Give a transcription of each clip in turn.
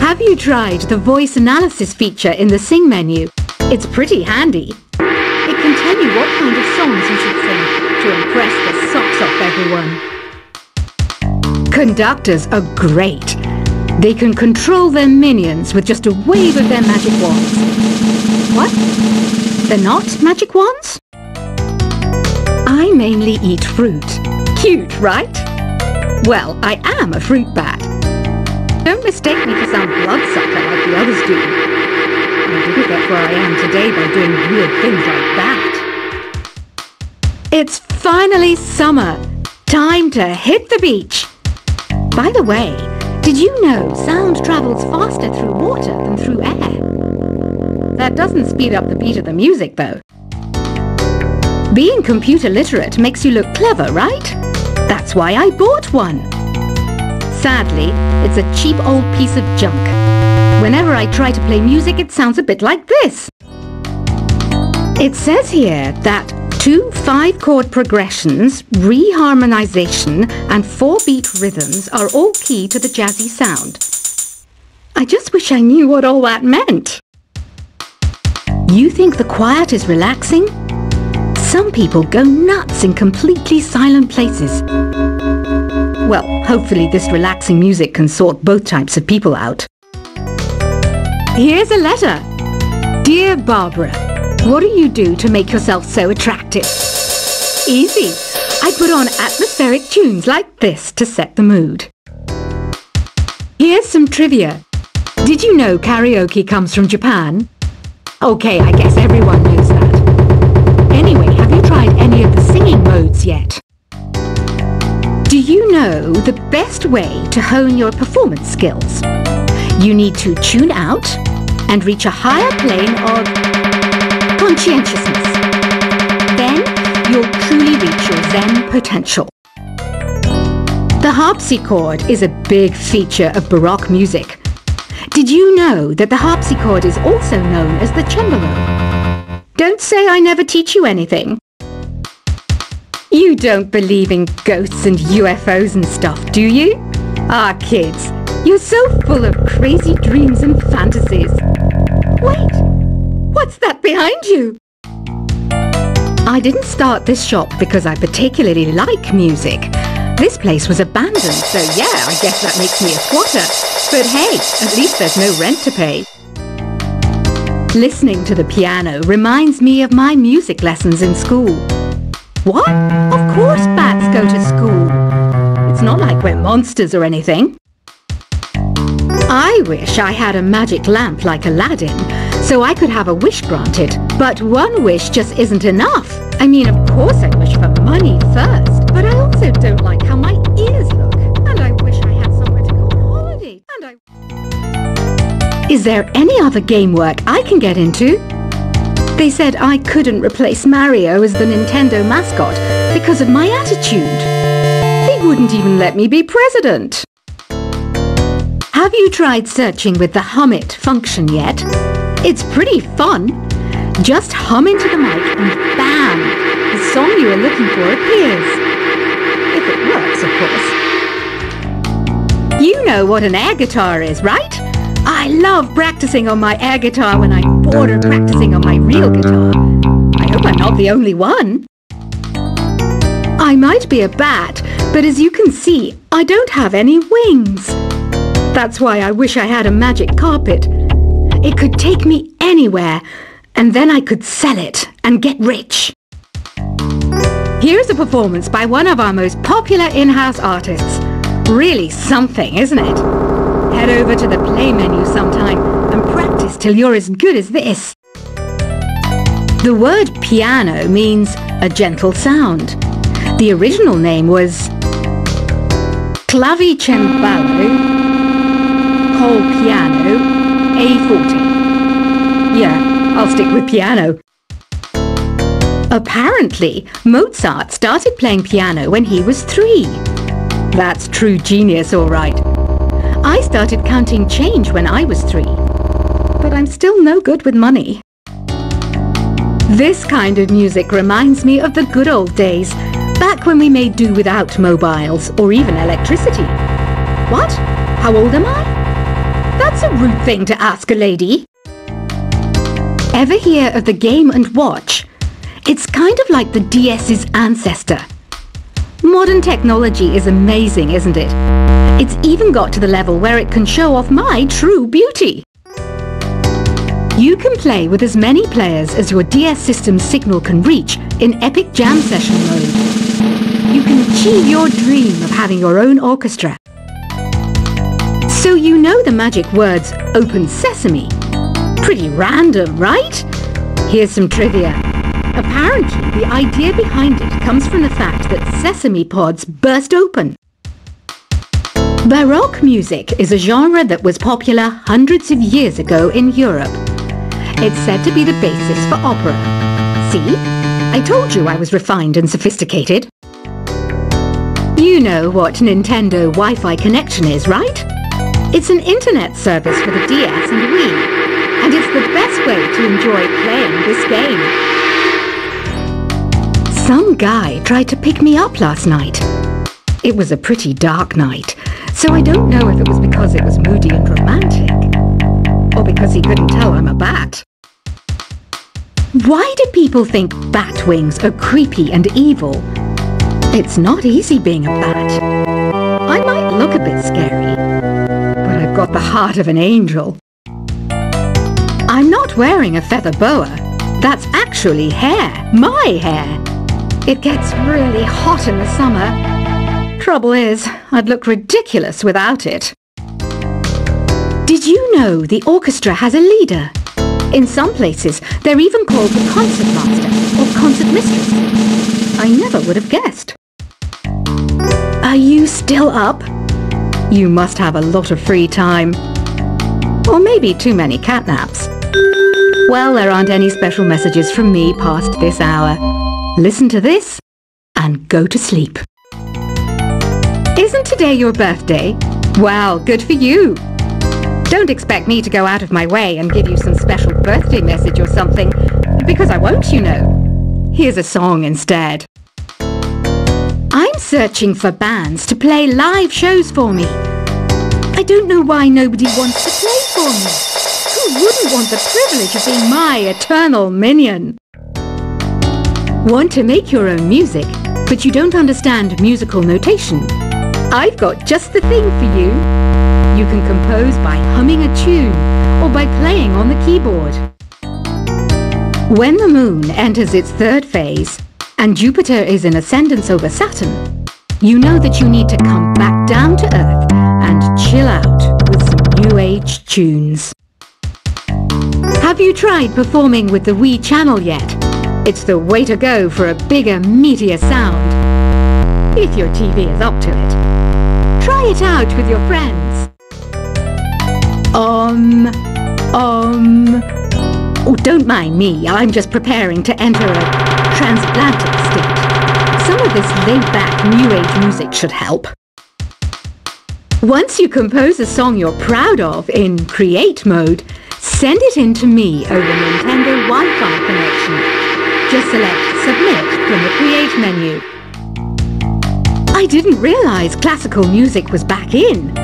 Have you tried the voice analysis feature in the Sing menu? It's pretty handy. It can tell you what kind of songs you should sing to impress the socks off everyone. Conductors are great. They can control their minions with just a wave of their magic wands. What? They're not magic wands? I mainly eat fruit. Cute, right? Well, I am a fruit bat. Don't mistake me for some bloodsucker like the others do. I didn't get where I am today by doing weird things like that. It's finally summer. Time to hit the beach. By the way, did you know sound travels faster through water than through air? That doesn't speed up the beat of the music, though. Being computer literate makes you look clever, right? That's why I bought one. Sadly, it's a cheap old piece of junk. Whenever I try to play music, it sounds a bit like this. It says here that 2 5-chord progressions, reharmonization, and 4-beat rhythms are all key to the jazzy sound. I just wish I knew what all that meant. You think the quiet is relaxing? Some people go nuts in completely silent places. Well, hopefully this relaxing music can sort both types of people out. Here's a letter. Dear Barbara, what do you do to make yourself so attractive? Easy. I put on atmospheric tunes like this to set the mood. Here's some trivia. Did you know karaoke comes from Japan? Okay, I guess everyone knows that. Anyway, have you tried any of the singing modes yet? Do you know the best way to hone your performance skills? You need to tune out and reach a higher plane of conscientiousness. Then you'll truly reach your Zen potential. The harpsichord is a big feature of Baroque music. Did you know that the harpsichord is also known as the cembalo? Don't say I never teach you anything. You don't believe in ghosts and UFOs and stuff, do you? Ah, kids, you're so full of crazy dreams and fantasies. Wait, what's that behind you? I didn't start this shop because I particularly like music. This place was abandoned, so yeah, I guess that makes me a squatter. But hey, at least there's no rent to pay. Listening to the piano reminds me of my music lessons in school. What? Of course bats go to school. It's not like we're monsters or anything. I wish I had a magic lamp like Aladdin, so I could have a wish granted. But one wish just isn't enough. I mean, of course I wish for money first, but I also don't like how my ears look. And I wish I had somewhere to go on holiday. Is there any other game work I can get into? They said I couldn't replace Mario as the Nintendo mascot because of my attitude. They wouldn't even let me be president. Have you tried searching with the hum it function yet? It's pretty fun. Just hum into the mic and bam! The song you are looking for appears. If it works, of course. You know what an air guitar is, right? I love practicing on my air guitar when I'm bored of practicing on my real guitar. I hope I'm not the only one. I might be a bat, but as you can see, I don't have any wings. That's why I wish I had a magic carpet. It could take me anywhere, and then I could sell it and get rich. Here's a performance by one of our most popular in-house artists. Really something, isn't it? Head over to the play menu sometime and practice till you're as good as this. The word piano means a gentle sound. The original name was clavicembalo col piano A forte. Yeah, I'll stick with piano. Apparently, Mozart started playing piano when he was 3. That's true genius, all right. I started counting change when I was 3, but I'm still no good with money. This kind of music reminds me of the good old days, back when we made do without mobiles or even electricity. What? How old am I? That's a rude thing to ask a lady. Ever hear of the Game & Watch? It's kind of like the DS's ancestor. Modern technology is amazing, isn't it? It's even got to the level where it can show off my true beauty. You can play with as many players as your DS system's signal can reach in epic jam session mode. You can achieve your dream of having your own orchestra. So you know the magic words "Open Sesame." Pretty random, right? Here's some trivia. Apparently, the idea behind it comes from the fact that sesame pods burst open. Baroque music is a genre that was popular hundreds of years ago in Europe. It's said to be the basis for opera. See? I told you I was refined and sophisticated. You know what Nintendo Wi-Fi connection is, right? It's an internet service for the DS and Wii, and it's the best way to enjoy playing this game. Some guy tried to pick me up last night. It was a pretty dark night, so I don't know if it was because it was moody and romantic, or because he couldn't tell I'm a bat. Why do people think bat wings are creepy and evil? It's not easy being a bat. I might look a bit scary, but I've got the heart of an angel. I'm not wearing a feather boa. That's actually hair, my hair. It gets really hot in the summer. Trouble is, I'd look ridiculous without it. Did you know the orchestra has a leader? In some places, they're even called the concert master or concert mistress. I never would have guessed. Are you still up? You must have a lot of free time. Or maybe too many catnaps. Well, there aren't any special messages from me past this hour. Listen to this and go to sleep. Isn't today your birthday? Well, good for you. Don't expect me to go out of my way and give you some special birthday message or something, because I won't, you know. Here's a song instead. I'm searching for bands to play live shows for me. I don't know why nobody wants to play for me. Who wouldn't want the privilege of being my eternal minion? Want to make your own music, but you don't understand musical notation? I've got just the thing for you. You can compose by humming a tune or by playing on the keyboard. When the moon enters its third phase and Jupiter is in ascendance over Saturn, you know that you need to come back down to Earth and chill out with some new age tunes. Have you tried performing with the Wii channel yet? It's the way to go for a bigger, meatier sound. If your TV is up to it. Try it out with your friends. Oh, don't mind me. I'm just preparing to enter a transatlantic state. Some of this laid-back, new-age music should help. Once you compose a song you're proud of in Create mode, send it in to me over Nintendo Wi-Fi connection. Just select Submit from the Create menu. I didn't realize classical music was back in.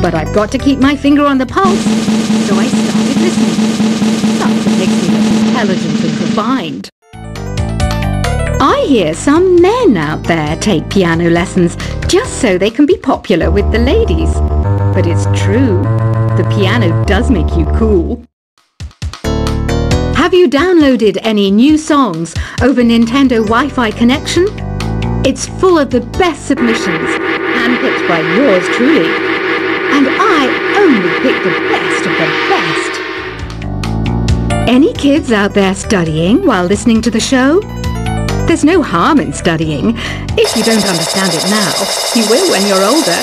But I've got to keep my finger on the pulse, so I started listening. Something makes me look intelligent and refined. I hear some men out there take piano lessons just so they can be popular with the ladies. But it's true, the piano does make you cool. Have you downloaded any new songs over Nintendo Wi-Fi connection? It's full of the best submissions, handpicked by yours truly. And I only pick the best of the best. Any kids out there studying while listening to the show? There's no harm in studying. If you don't understand it now, you will when you're older.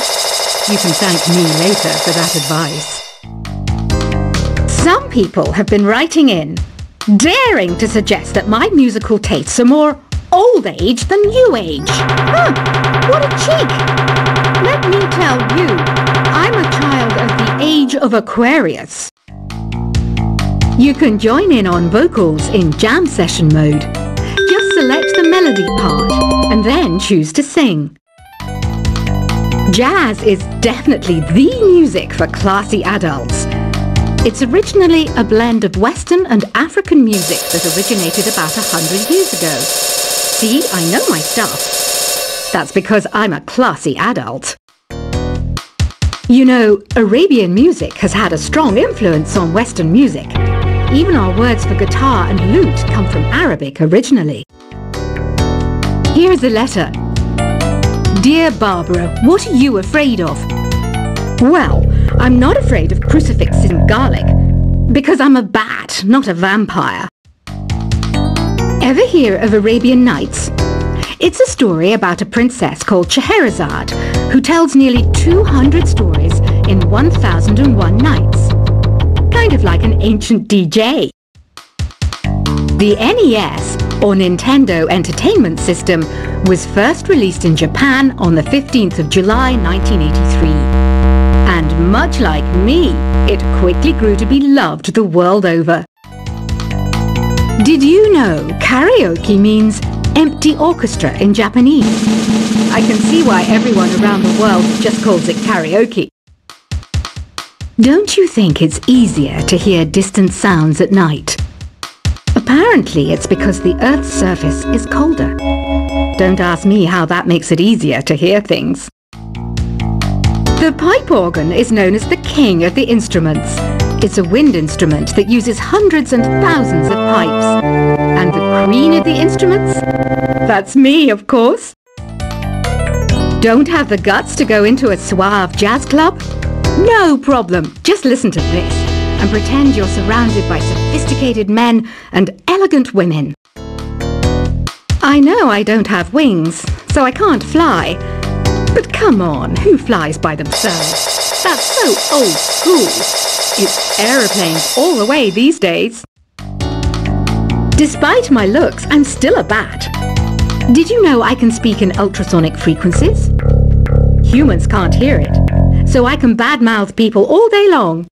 You can thank me later for that advice. Some people have been writing in, daring to suggest that my musical tastes are more old age than new age. Huh, what a cheek! Let me tell you, I'm a child of the age of Aquarius. You can join in on vocals in jam session mode. Just select the melody part and then choose to sing. Jazz is definitely the music for classy adults. It's originally a blend of Western and African music that originated about 100 years ago. See, I know my stuff. That's because I'm a classy adult. You know, Arabian music has had a strong influence on Western music. Even our words for guitar and lute come from Arabic originally. Here's a letter. Dear Barbara, what are you afraid of? Well, I'm not afraid of crucifixes and garlic, because I'm a bat, not a vampire. Ever hear of Arabian Nights? It's a story about a princess called Scheherazade, who tells nearly 200 stories in 1001 nights. Kind of like an ancient DJ. The NES, or Nintendo Entertainment System, was first released in Japan on the 15th of July 1983. And much like me, it quickly grew to be loved the world over. Did you know karaoke means empty orchestra in Japanese? I can see why everyone around the world just calls it karaoke. Don't you think it's easier to hear distant sounds at night? Apparently it's because the Earth's surface is colder. Don't ask me how that makes it easier to hear things. The pipe organ is known as the king of the instruments. It's a wind instrument that uses hundreds and thousands of pipes. And the queen of the instruments? That's me, of course. Don't have the guts to go into a suave jazz club? No problem. Just listen to this and pretend you're surrounded by sophisticated men and elegant women. I know I don't have wings, so I can't fly. But come on, who flies by themselves? That's so old school. It's aeroplanes all the way these days. Despite my looks, I'm still a bat. Did you know I can speak in ultrasonic frequencies? Humans can't hear it, so I can badmouth people all day long.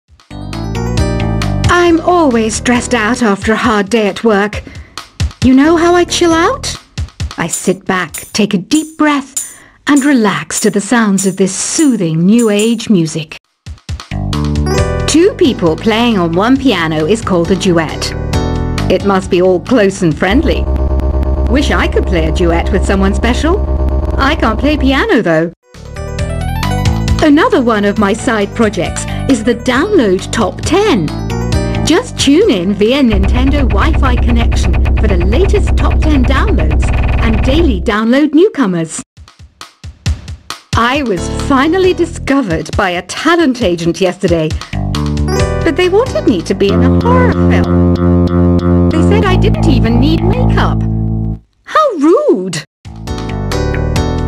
I'm always stressed out after a hard day at work. You know how I chill out? I sit back, take a deep breath, and relax to the sounds of this soothing new age music. Two people playing on one piano is called a duet. It must be all close and friendly. Wish I could play a duet with someone special. I can't play piano though. Another one of my side projects is the Download Top 10. Just tune in via Nintendo Wi-Fi connection for the latest top 10 downloads and daily download newcomers. I was finally discovered by a talent agent yesterday, but they wanted me to be in a horror film. They said I didn't even need makeup. How rude!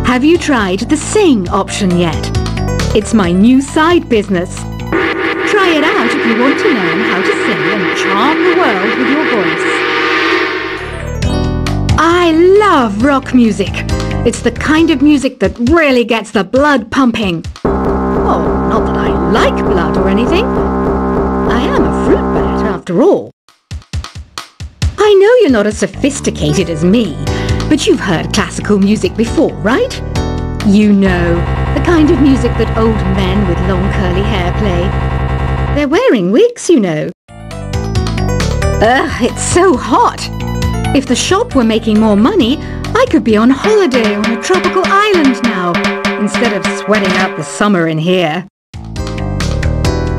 Have you tried the Sing option yet? It's my new side business. Try it out if you want to learn how to sing and charm the world with your voice. I love rock music. It's the kind of music that really gets the blood pumping. Oh, not that I like blood or anything. I am a fruit bat after all. I know you're not as sophisticated as me, but you've heard classical music before, right? You know, the kind of music that old men with long curly hair play. They're wearing wigs, you know. Ugh, it's so hot. If the shop were making more money, I could be on holiday on a tropical island now, instead of sweating out the summer in here.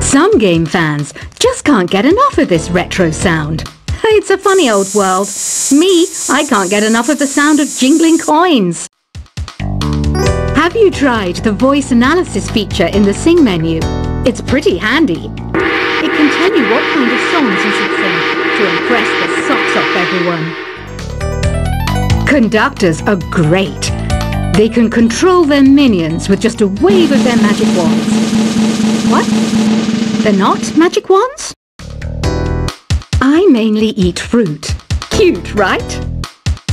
Some game fans just can't get enough of this retro sound. It's a funny old world. Me, I can't get enough of the sound of jingling coins. Have you tried the voice analysis feature in the Sing menu? It's pretty handy. It can tell you what kind of songs you should sing to impress the socks off everyone. Conductors are great. They can control their minions with just a wave of their magic wands. What? They're not magic wands? I mainly eat fruit. Cute, right?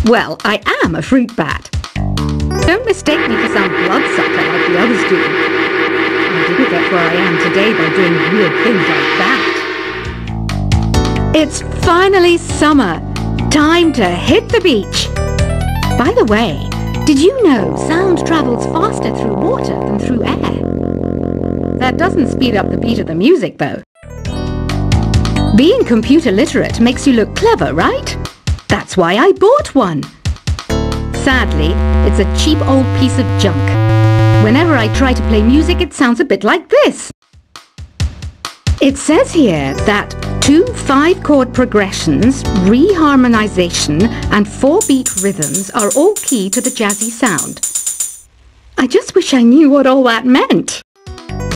Well, I am a fruit bat. Don't mistake me for some bloodsucker like the others do. I didn't get where I am today by doing weird things like that. It's finally summer. Time to hit the beach. By the way, did you know sound travels faster through water than through air? That doesn't speed up the beat of the music, though. Being computer literate makes you look clever, right? That's why I bought one. Sadly, it's a cheap old piece of junk. Whenever I try to play music, it sounds a bit like this. It says here that 2 5-chord progressions, reharmonization, and 4-beat rhythms are all key to the jazzy sound. I just wish I knew what all that meant.